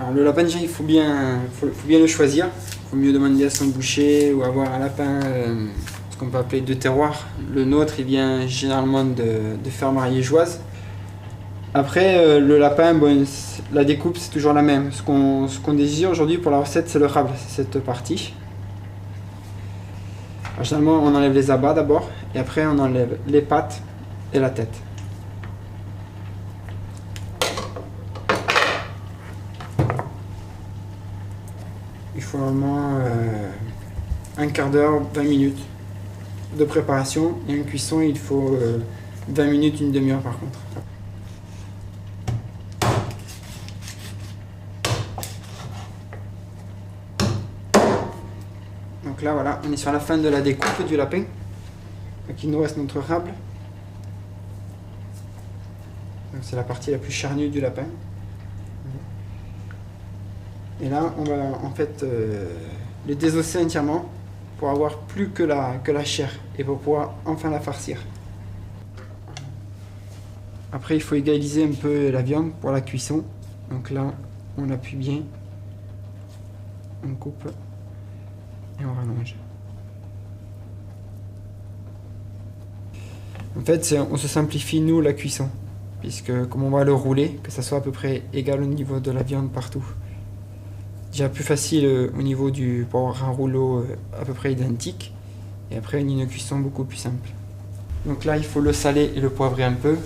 Alors, le lapin, déjà, faut bien le choisir. Il faut mieux demander à son boucher ou avoir un lapin, ce qu'on peut appeler de terroir. Le nôtre, il vient généralement de fermes ariégeoises. Après, le lapin, bon, la découpe, c'est toujours la même. Ce qu'on désire aujourd'hui pour la recette, c'est le rable, c'est cette partie. Alors, généralement, on enlève les abats d'abord, et après, on enlève les pattes et la tête. Il faut vraiment un quart d'heure, 20 minutes de préparation. Et une cuisson, il faut 20 minutes, une demi-heure par contre. Donc là, voilà, on est sur la fin de la découpe du lapin. Donc il nous reste notre rable. Donc c'est la partie la plus charnue du lapin. Et là, on va en fait le désosser entièrement pour avoir plus que la chair et pour pouvoir enfin la farcir. Après, il faut égaliser un peu la viande pour la cuisson. Donc là, on appuie bien, on coupe et on rallonge. En fait, on se simplifie nous la cuisson, puisque comme on va le rouler, que ça soit à peu près égal au niveau de la viande partout. Déjà plus facile au niveau pour avoir un rouleau à peu près identique, et après une cuisson beaucoup plus simple. Donc là, il faut le saler et le poivrer un peu.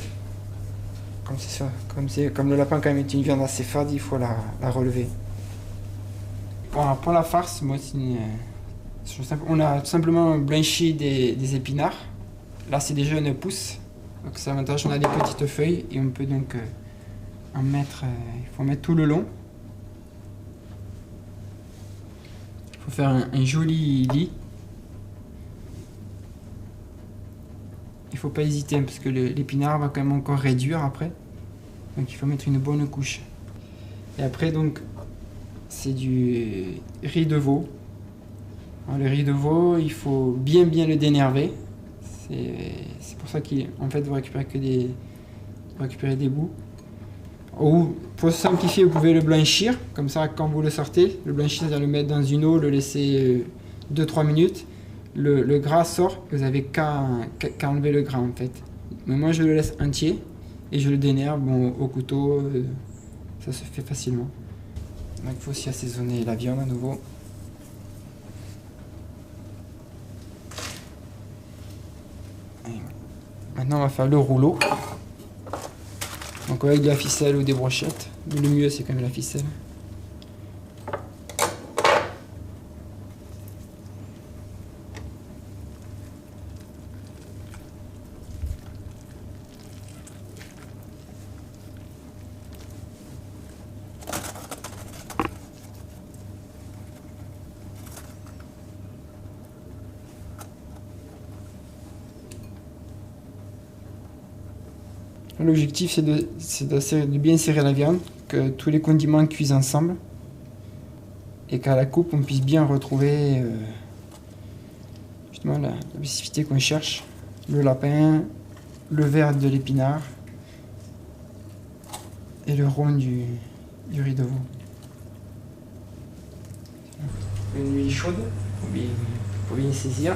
Comme le lapin quand même est une viande assez fade, il faut la relever. Bon, pour la farce, moi, on a tout simplement blanchi des épinards. Là, c'est des jeunes pousses, donc c'est l'avantage, on a des petites feuilles et on peut donc en mettre. Il faut en mettre tout le long. Il faut faire un joli lit. Il ne faut pas hésiter parce que l'épinard va quand même encore réduire après. Donc il faut mettre une bonne couche. Et après donc c'est du riz de veau. Alors, le riz de veau, il faut bien le dénerver. C'est pour ça qu'en fait vous récupérez des bouts. Ou pour simplifier, vous pouvez le blanchir, comme ça quand vous le sortez, le blanchir, c'est-à-dire le mettre dans une eau, le laisser 2-3 minutes. Le gras sort, vous n'avez qu'à enlever le gras en fait. Mais moi je le laisse entier et je le dénerve au couteau, ça se fait facilement. Donc il faut aussi assaisonner la viande à nouveau. Maintenant on va faire le rouleau. Donc avec de la ficelle ou des brochettes. Le mieux c'est quand même la ficelle. L'objectif c'est de bien serrer la viande, que tous les condiments cuisent ensemble et qu'à la coupe on puisse bien retrouver justement la spécificité qu'on cherche, le lapin, le vert de l'épinard et le rond du riz de veau. Une huile chaude pour bien saisir.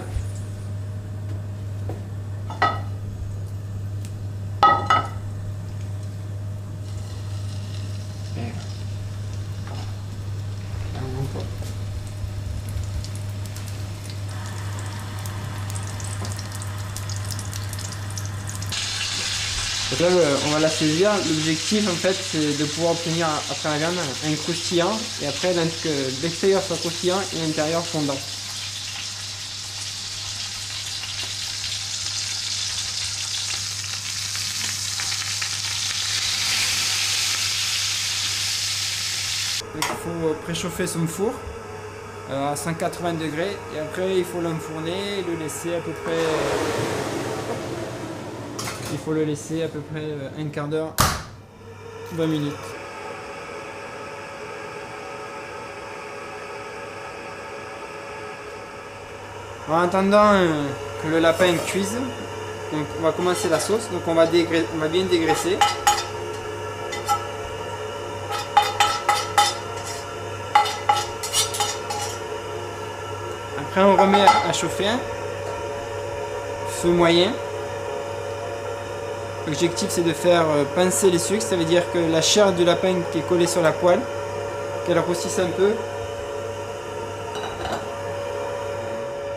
Donc là, on va la saisir. L'objectif, en fait, c'est de pouvoir obtenir après la viande un croustillant et après que l'extérieur soit croustillant et l'intérieur fondant. Donc, il faut préchauffer son four à 180 degrés et après il faut l'enfourner et le laisser à peu près. Il faut le laisser à peu près un quart d'heure, 20 minutes. En attendant que le lapin cuise, donc on va commencer la sauce. Donc on va bien dégraisser. Après on remet à chauffer, feu moyen. L'objectif c'est de faire pincer les sucres, ça veut dire que la chair du lapin qui est collée sur la poêle, qu'elle grossisse un peu.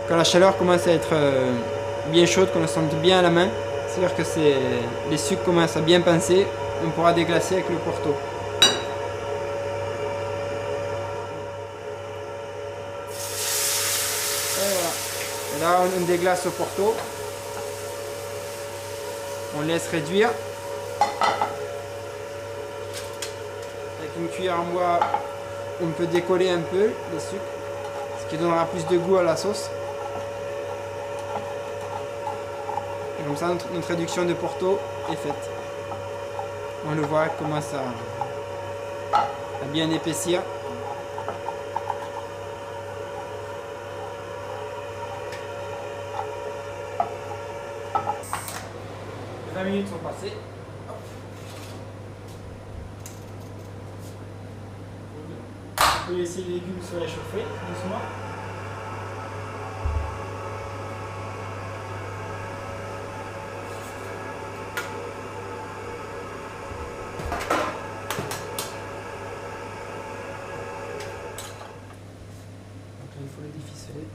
Quand la chaleur commence à être bien chaude, qu'on le sente bien à la main, c'est-à-dire que les sucres commencent à bien pincer, on pourra déglacer avec le Porto. Et voilà. Et là on déglace au Porto. On laisse réduire. Avec une cuillère en bois, on peut décoller un peu les sucres, ce qui donnera plus de goût à la sauce. Et comme ça, notre réduction de Porto est faite. On le voit, commence à bien épaissir. Les 20 minutes sont passées. On peut laisser les légumes se réchauffer doucement. Il faut les déficeler.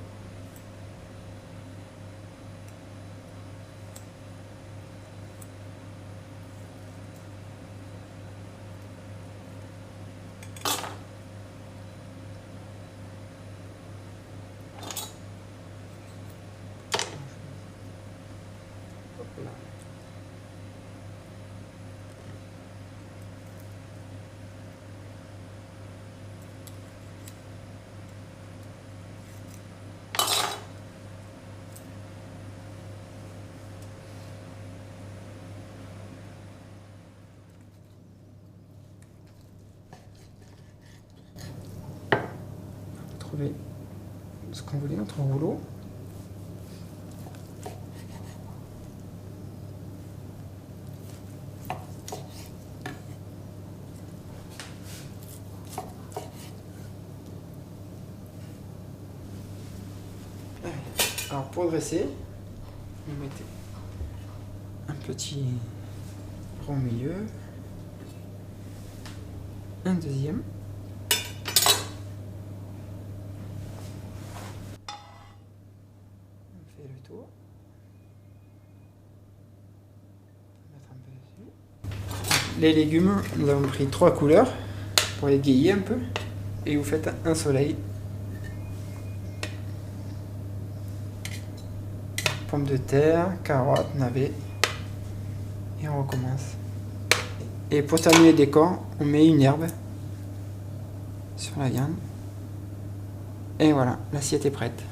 Hop là. Trouver ce qu'on voulait, notre rouleau. Alors pour dresser, vous mettez un petit rond au milieu, un deuxième. Le tour. Mettre un peu dessus. Les légumes, nous avons pris 3 couleurs pour égayer un peu et vous faites un soleil. Pommes de terre, carottes, navets et on recommence. Et pour terminer le décor, on met une herbe sur la viande et voilà, l'assiette est prête.